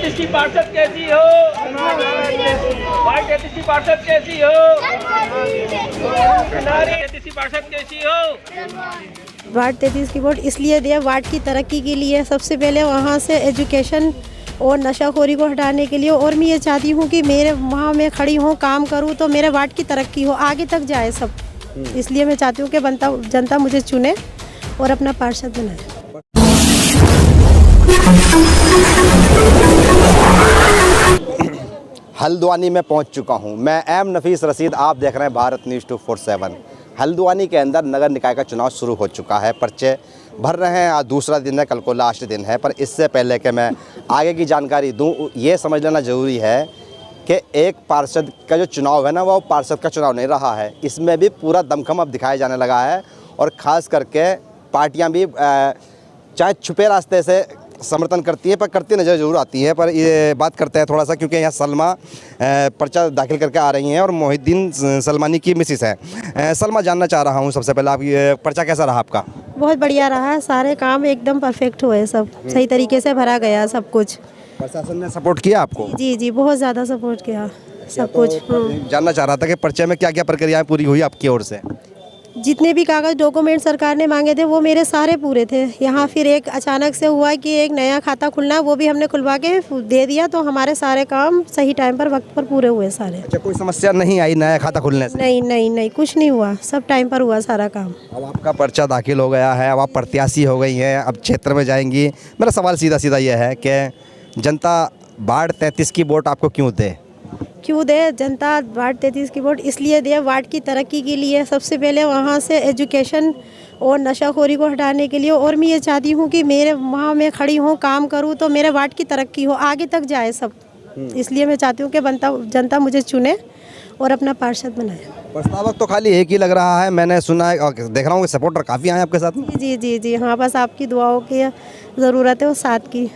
तेतीसवीं पार्षद कैसी हो? वार्ड 33 पार्षद कैसी हो? नारी 33 पार्षद कैसी हो? वार्ड 33 की वोट इसलिए दिया वार्ड की तरक्की के लिए। सबसे पहले वहाँ से एजुकेशन और नशाखोरी को हटाने के लिए, और मैं ये चाहती हूँ कि मेरे वहाँ मैं खड़ी हूँ, काम करूँ तो मेरे वार्ड की तरक्की हो, आगे तक जाए सब। इसलिए मैं चाहती हूँ कि जनता मुझे चुने और अपना पार्षद बनाए। हल्द्वानी में पहुंच चुका हूं। मैं एम नफीस रशीद, आप देख रहे हैं भारत न्यूज़ 247। हल्द्वानी के अंदर नगर निकाय का चुनाव शुरू हो चुका है, पर्चे भर रहे हैं। आज दूसरा दिन है, कल को लास्ट दिन है। पर इससे पहले कि मैं आगे की जानकारी दूं, ये समझ लेना ज़रूरी है कि एक पार्षद का जो चुनाव है ना, वो पार्षद का चुनाव नहीं रहा है। इसमें भी पूरा दमखम अब दिखाया जाने लगा है, और ख़ास करके पार्टियाँ भी चाहे छुपे रास्ते से समर्थन करती है, पर करती नज़र ज़रूर आती है। पर ये बात करते हैं थोड़ा सा, क्योंकि यहाँ सलमा पर्चा दाखिल करके आ रही हैं और मोहिद्दीन सलमानी की मिसिस है। सलमा, जानना चाह रहा हूँ सबसे पहले, आप ये पर्चा कैसा रहा आपका? बहुत बढ़िया रहा, सारे काम एकदम परफेक्ट हुए, सब सही तरीके से भरा गया सब कुछ। प्रशासन ने सपोर्ट किया आपको? जी जी, बहुत ज़्यादा सपोर्ट किया सब कुछ। जानना चाह रहा था कि पर्चे में क्या क्या प्रक्रियाएँ पूरी हुई आपकी ओर से? जितने भी कागज़ डॉक्यूमेंट सरकार ने मांगे थे वो मेरे सारे पूरे थे। यहाँ फिर एक अचानक से हुआ कि एक नया खाता खुलना है, वो भी हमने खुलवा के दे दिया, तो हमारे सारे काम सही टाइम पर, वक्त पर पूरे हुए सारे। अच्छा, कोई समस्या नहीं आई नया खाता खुलने से? नहीं नहीं नहीं, कुछ नहीं हुआ, सब टाइम पर हुआ सारा काम। अब आपका पर्चा दाखिल हो गया है, अब आप प्रत्याशी हो गई हैं, अब क्षेत्र में जाएंगी। मेरा सवाल सीधा सीधा यह है कि जनता वार्ड 33 की वोट आपको क्यों दे? क्यों दे जनता वार्ड 33 की वोट? इसलिए दे वार्ड की तरक्की के लिए। सबसे पहले वहाँ से एजुकेशन और नशाखोरी को हटाने के लिए, और मैं ये चाहती हूँ कि मेरे वहाँ मैं खड़ी हूँ, काम करूँ तो मेरे वार्ड की तरक्की हो, आगे तक जाए सब। इसलिए मैं चाहती हूँ कि जनता मुझे चुने और अपना पार्षद बनाए। प्रस्तावक तो खाली एक ही लग रहा है, मैंने सुना है और देख रहा हूँ कि सपोर्टर काफ़ी आए आपके साथ में। जी जी जी, हाँ, बस आपकी दुआओं की ज़रूरत है, वो साथ की।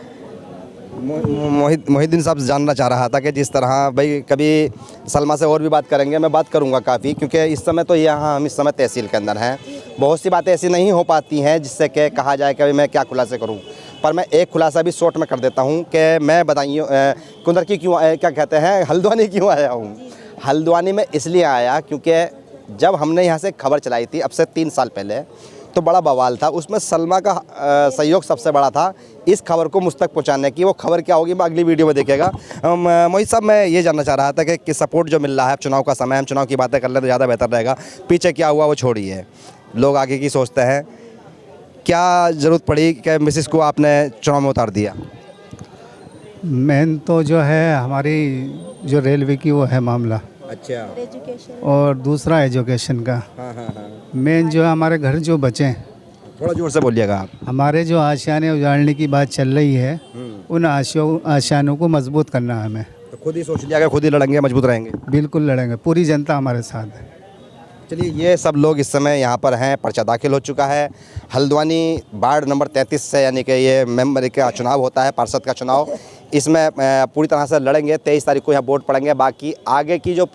मोहिद्दीन साहब जानना चाह रहा था कि जिस तरह भाई, कभी सलमा से और भी बात करेंगे, मैं बात करूंगा काफ़ी, क्योंकि इस समय तो यहाँ हम इस समय तहसील के अंदर हैं। बहुत सी बातें ऐसी नहीं हो पाती हैं जिससे कि कहा जाए कि मैं क्या खुलासे करूं, पर मैं एक खुलासा भी शॉर्ट में कर देता हूं कि मैं बताइए कुंदर की क्यों क्या कहते हैं, हल्द्वानी क्यों आया हूँ। हल्द्वानी में इसलिए आया क्योंकि जब हमने यहाँ से खबर चलाई थी अब से 3 साल पहले, तो बड़ा बवाल था। उसमें सलमा का सहयोग सबसे बड़ा था इस खबर को मुझ तक पहुंचाने की। वो खबर क्या होगी मैं अगली वीडियो में देखेगा। मोहित साहब, मैं ये जानना चाह रहा था कि सपोर्ट जो मिल रहा है, चुनाव का समय, हम चुनाव की बातें कर लें तो ज़्यादा बेहतर रहेगा। पीछे क्या हुआ वो छोड़िए, लोग आगे की सोचते हैं। क्या ज़रूरत पड़ी कि मिसिस को आपने चुनाव में उतार दिया? मेन तो जो है हमारी जो रेलवे की वो है मामला। अच्छा। और दूसरा एजुकेशन का। हाँ हाँ हाँ। मेन जो है हमारे घर जो बचे, थोड़ा जोर से बोलिएगा आप। हमारे जो आशियाने उजाड़ने की बात चल रही है, उन आशियानों को मजबूत करना है हमें। तो खुद ही सोच लिया कि खुद ही लड़ेंगे, मजबूत रहेंगे? बिल्कुल लड़ेंगे, पूरी जनता हमारे साथ है। चलिए, ये सब लोग इस समय यहाँ पर हैं। पर्चा दाखिल हो चुका है। हल्द्वानी वार्ड नंबर 33 से, यानी कि ये मेंबर का चुनाव होता है, पार्षद का चुनाव। इसमें पूरी तरह से लड़ेंगे। 23 तारीख को यहाँ वोट पड़ेंगे। बाकी आगे की जो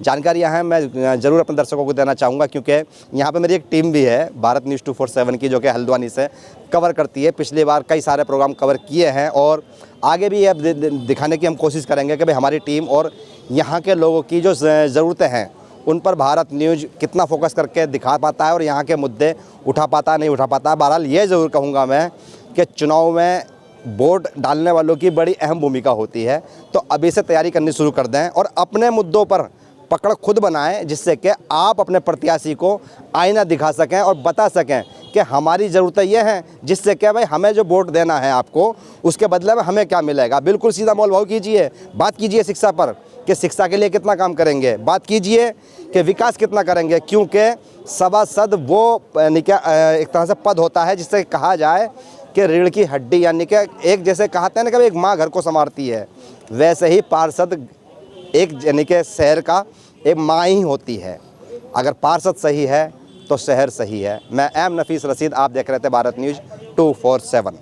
जानकारियाँ हैं मैं ज़रूर अपने दर्शकों को देना चाहूँगा, क्योंकि यहाँ पे मेरी एक टीम भी है भारत न्यूज़ 247 की, जो कि हल्द्वानी से कवर करती है। पिछली बार कई सारे प्रोग्राम कवर किए हैं, और आगे भी ये दिखाने की हम कोशिश करेंगे कि भाई हमारी टीम और यहाँ के लोगों की जो ज़रूरतें हैं उन पर भारत न्यूज़ कितना फोकस करके दिखा पाता है और यहाँ के मुद्दे उठा पाता है, नहीं उठा पाता है। बहरहाल ये ज़रूर कहूँगा मैं कि चुनाव में वोट डालने वालों की बड़ी अहम भूमिका होती है। तो अभी से तैयारी करनी शुरू कर दें और अपने मुद्दों पर पकड़ खुद बनाएं, जिससे कि आप अपने प्रत्याशी को आईना दिखा सकें और बता सकें कि हमारी ज़रूरतें ये हैं, जिससे कि भाई हमें जो वोट देना है आपको, उसके बदले में हमें क्या मिलेगा। बिल्कुल सीधा मोल भाव कीजिए, बात कीजिए शिक्षा पर कि शिक्षा के लिए कितना काम करेंगे, बात कीजिए कि विकास कितना करेंगे, क्योंकि सभासद वो एक तरह से पद होता है जिससे कहा जाए कि रीढ़ की हड्डी, यानी कि एक जैसे कहते हैं ना कि एक माँ घर को संभालती है, वैसे ही पार्षद एक यानी कि शहर का एक माँ ही होती है। अगर पार्षद सही है तो शहर सही है। मैं एम नफीस रशीद, आप देख रहे थे भारत न्यूज़ 247।